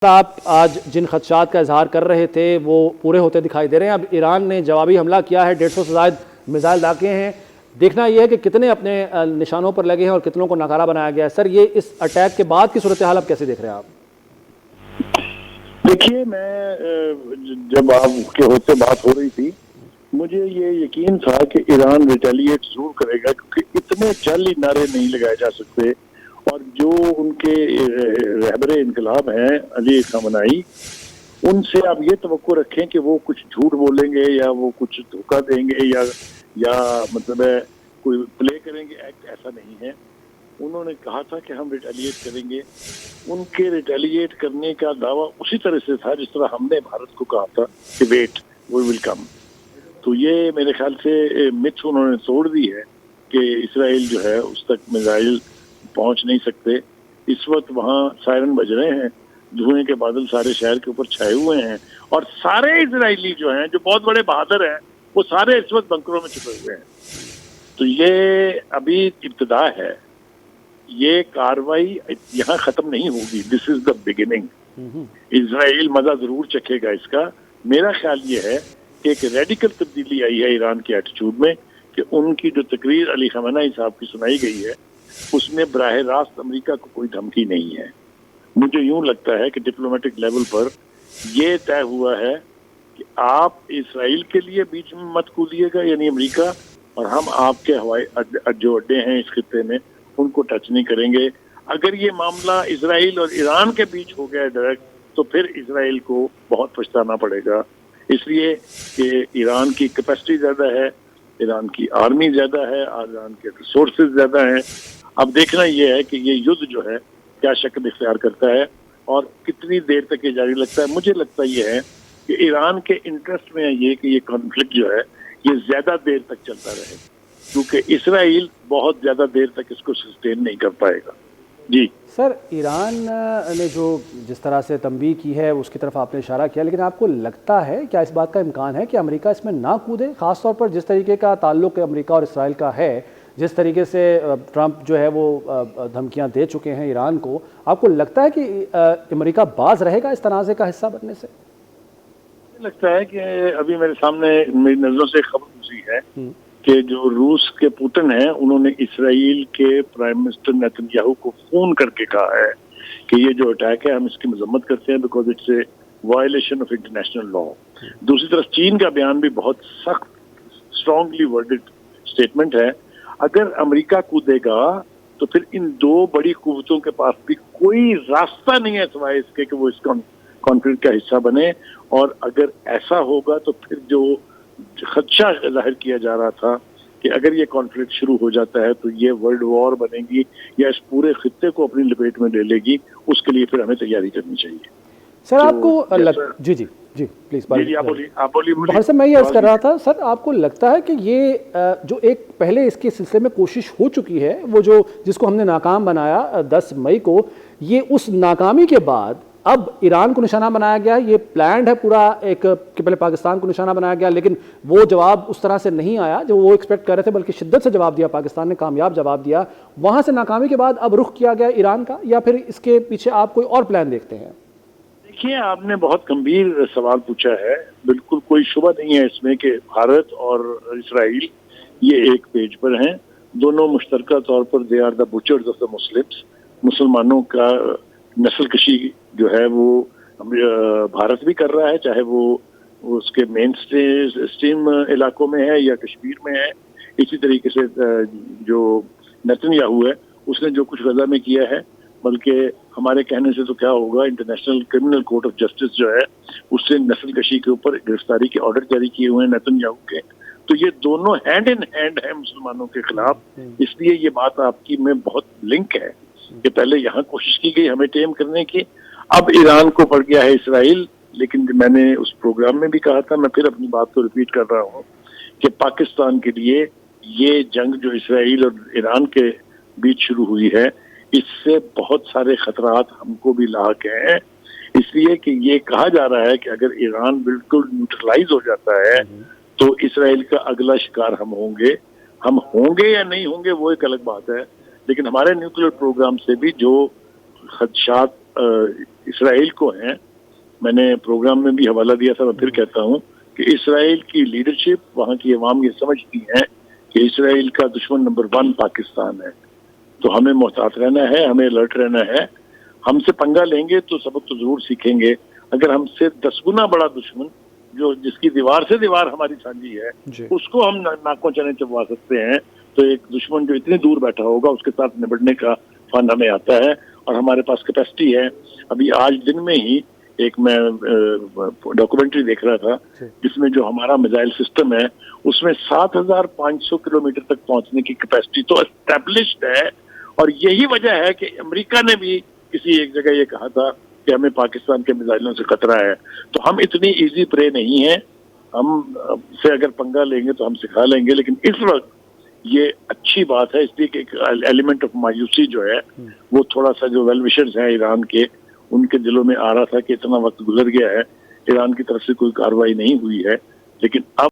آپ آج جن خدشات کا اظہار کر رہے تھے وہ پورے ہوتے دکھائی دے رہے ہیں. اب ایران نے جوابی حملہ کیا ہے, 150 سے زائد میزائل داغے ہیں. دیکھنا یہ ہے کہ کتنے اپنے نشانوں پر لگے ہیں اور کتنوں کو ناکارہ بنایا گیا ہے. سر, یہ اس اٹیک کے بعد کی صورتحال اب کیسے دیکھ رہے ہیں آپ؟ دیکھیے, میں جب آپ کے ہوتے بات ہو رہی تھی مجھے یہ یقین تھا کہ ایران ریٹیلیٹ ضرور کرے گا, کیونکہ اتنے جعلی نعرے نہیں لگائے جا سکتے. اور جو ان کے رہبر انقلاب ہیں علی خامنائی, ان سے آپ یہ توقع رکھیں کہ وہ کچھ جھوٹ بولیں گے یا وہ کچھ دھوکہ دیں گے یا مطلب ہے کوئی پلے کریں گے ایکٹ, ایسا نہیں ہے. انہوں نے کہا تھا کہ ہم ریٹیلیٹ کریں گے. ان کے ریٹیلیٹ کرنے کا دعویٰ اسی طرح سے تھا جس طرح ہم نے بھارت کو کہا تھا کہ ویٹ وی ول کم. تو یہ میرے خیال سے متھ انہوں نے توڑ دی ہے کہ اسرائیل جو ہے اس تک میزائل پہنچ نہیں سکتے. اس وقت وہاں سائرن بج رہے ہیں, دھوئیں کے بادل سارے شہر کے اوپر چھائے ہوئے ہیں, اور سارے اسرائیلی جو ہیں جو بہت بڑے بہادر ہیں وہ سارے اس وقت بنکروں میں چھپے ہوئے ہیں. تو یہ ابھی ابتدا ہے, یہ کاروائی یہاں ختم نہیں ہوگی. دس از دا بگننگ. اسرائیل مزہ ضرور چکھے گا اس کا. میرا خیال یہ ہے کہ ایک ریڈیکل تبدیلی آئی ہے ایران کے ایٹیچیوڈ میں, کہ ان کی جو تقریر علی خامنہئی صاحب کی سنائی گئی ہے اس میں براہ راست امریکہ کو کوئی دھمکی نہیں ہے. مجھے یوں لگتا ہے کہ ڈپلومیٹک لیول پر یہ طے ہوا ہے کہ آپ اسرائیل کے لیے بیچ میں مت کودیے گا, یعنی امریکہ, اور ہم آپ کے ہوائی جو اڈے ہیں اس خطے میں ان کو ٹچ نہیں کریں گے. اگر یہ معاملہ اسرائیل اور ایران کے بیچ ہو گیا ڈائریکٹ تو پھر اسرائیل کو بہت پچھتانا پڑے گا, اس لیے کہ ایران کی کیپیسٹی زیادہ ہے, ایران کی آرمی زیادہ ہے, ایران کے ریسورسز زیادہ ہیں. اب دیکھنا یہ ہے کہ یہ یدھ جو ہے کیا شکل اختیار کرتا ہے اور کتنی دیر تک یہ جاری لگتا ہے. مجھے لگتا یہ ہے کہ ایران کے انٹرسٹ میں ہے یہ کہ یہ کانفلکٹ جو ہے یہ زیادہ دیر تک چلتا رہے, کیونکہ اسرائیل بہت زیادہ دیر تک اس کو سسٹین نہیں کر پائے گا. جی سر, ایران نے جو جس طرح سے تنبیہ کی ہے اس کی طرف آپ نے اشارہ کیا, لیکن آپ کو لگتا ہے کیا اس بات کا امکان ہے کہ امریکہ اس میں نہ کودے, خاص طور پر جس طریقے کا تعلق امریکہ اور اسرائیل کا ہے, جس طریقے سے ٹرمپ جو ہے وہ دھمکیاں دے چکے ہیں ایران کو؟ آپ کو لگتا ہے کہ امریکہ باز رہے گا اس تنازع کا حصہ بننے سے؟ مجھے لگتا ہے کہ ابھی میرے سامنے میری نظروں سے خبر گزری ہے کہ جو روس کے پوتن ہیں انہوں نے اسرائیل کے پرائم منسٹر نیتن یاہو کو فون کر کے کہا ہے کہ یہ جو اٹیک ہے ہم اس کی مذمت کرتے ہیں because it's a violation of international law. دوسری طرف چین کا بیان بھی بہت سخت اسٹرانگلی ورڈڈ اسٹیٹمنٹ ہے. اگر امریکہ کودے گا تو پھر ان دو بڑی قوتوں کے پاس بھی کوئی راستہ نہیں ہے سوائے اس کے کہ وہ اس کانفلکٹ کا حصہ بنے. اور اگر ایسا ہوگا تو پھر جو خدشہ ظاہر کیا جا رہا تھا کہ اگر یہ کانفلکٹ شروع ہو جاتا ہے تو یہ ورلڈ وار بنے گی یا اس پورے خطے کو اپنی لپیٹ میں لے لے گی, اس کے لیے پھر ہمیں تیاری کرنی چاہیے. سر آپ کو جی پلیز آپ بولیے. سر میں یہ عرض کر رہا تھا, سر آپ کو لگتا ہے کہ یہ جو ایک پہلے اس کے سلسلے میں کوشش ہو چکی ہے, وہ جو جس کو ہم نے ناکام بنایا 10 مئی کو, یہ اس ناکامی کے بعد اب ایران کو نشانہ بنایا گیا ہے؟ یہ پلانڈ ہے پورا ایک کہ پہلے پاکستان کو نشانہ بنایا گیا, لیکن وہ جواب اس طرح سے نہیں آیا جو وہ ایکسپیکٹ کر رہے تھے, بلکہ شدت سے جواب دیا پاکستان نے, کامیاب جواب دیا. وہاں سے ناکامی کے بعد اب رخ کیا گیا ایران کا, یا پھر اس کے پیچھے آپ کوئی اور پلان دیکھتے ہیں؟ دیکھیے, آپ نے بہت گمبھیر سوال پوچھا ہے. بالکل کوئی شبہ نہیں ہے اس میں کہ بھارت اور اسرائیل یہ ایک پیج پر ہیں. دونوں مشترکہ طور پر they are the butchers of the Muslims. مسلمانوں کا نسل کشی جو ہے وہ بھارت بھی کر رہا ہے, چاہے وہ اس کے مین اسٹریم علاقوں میں ہے یا کشمیر میں ہے. اسی طریقے سے جو نیتن یاہو ہے اس نے جو کچھ غزہ میں کیا ہے, بلکہ ہمارے کہنے سے تو کیا ہوگا, international criminal court of justice جو ہے اس سے نسل کشی کے اوپر گرفتاری کے آرڈر جاری کیے ہوئے ہیں نیتن یاہو کے. تو یہ دونوں ہینڈ ان ہینڈ ہیں مسلمانوں کے خلاف. اس لیے یہ بات آپ کی میں بہت لنک ہے کہ پہلے یہاں کوشش کی گئی ہمیں ٹیم کرنے کی, اب ایران کو پڑ گیا ہے اسرائیل. لیکن میں نے اس پروگرام میں بھی کہا تھا, میں پھر اپنی بات کو ریپیٹ کر رہا ہوں کہ پاکستان کے لیے یہ جنگ جو اسرائیل اور ایران کے بیچ شروع ہوئی ہے اس سے بہت سارے خطرات ہم کو بھی لاحق ہیں. اس لیے کہ یہ کہا جا رہا ہے کہ اگر ایران بالکل نیوٹرلائز ہو جاتا ہے تو اسرائیل کا اگلا شکار ہم ہوں گے. ہم ہوں گے یا نہیں ہوں گے وہ ایک الگ بات ہے, لیکن ہمارے نیوکلیر پروگرام سے بھی جو خدشات اسرائیل کو ہیں. میں نے پروگرام میں بھی حوالہ دیا تھا, میں پھر کہتا ہوں کہ اسرائیل کی لیڈرشپ, وہاں کی عوام یہ سمجھتی ہے کہ اسرائیل کا دشمن نمبر 1 پاکستان ہے. تو ہمیں محتاط رہنا ہے, ہمیں الرٹ رہنا ہے. ہم سے پنگا لیں گے تو سبق تو ضرور سیکھیں گے. اگر ہم سے 10 گنا بڑا دشمن, جو جس کی دیوار سے دیوار ہماری سانجھی ہے, اس کو ہم ناکوں چنے چبوا سکتے ہیں, تو ایک دشمن جو اتنی دور بیٹھا ہوگا اس کے ساتھ نبٹنے کا فن ہمیں آتا ہے, اور ہمارے پاس کیپیسٹی ہے. ابھی آج دن میں ہی ایک میں ڈاکومنٹری دیکھ رہا تھا جس میں جو ہمارا میزائل سسٹم ہے اس میں 7,500 کلومیٹر تک پہنچنے کی کیپیسٹی تو اسٹیبلشڈ ہے. اور یہی وجہ ہے کہ امریکہ نے بھی کسی ایک جگہ یہ کہا تھا کہ ہمیں پاکستان کے میزائلوں سے خطرہ ہے. تو ہم اتنی ایزی پرے نہیں ہیں, ہم سے اگر پنگا لیں گے تو ہم سکھا لیں گے. لیکن اس وقت یہ اچھی بات ہے, اس لیے کہ ایک ایلیمنٹ آف مایوسی جو ہے وہ تھوڑا سا جو ویل وشرز ہیں ایران کے, ان کے دلوں میں آ رہا تھا کہ اتنا وقت گزر گیا ہے, ایران کی طرف سے کوئی کارروائی نہیں ہوئی ہے, لیکن اب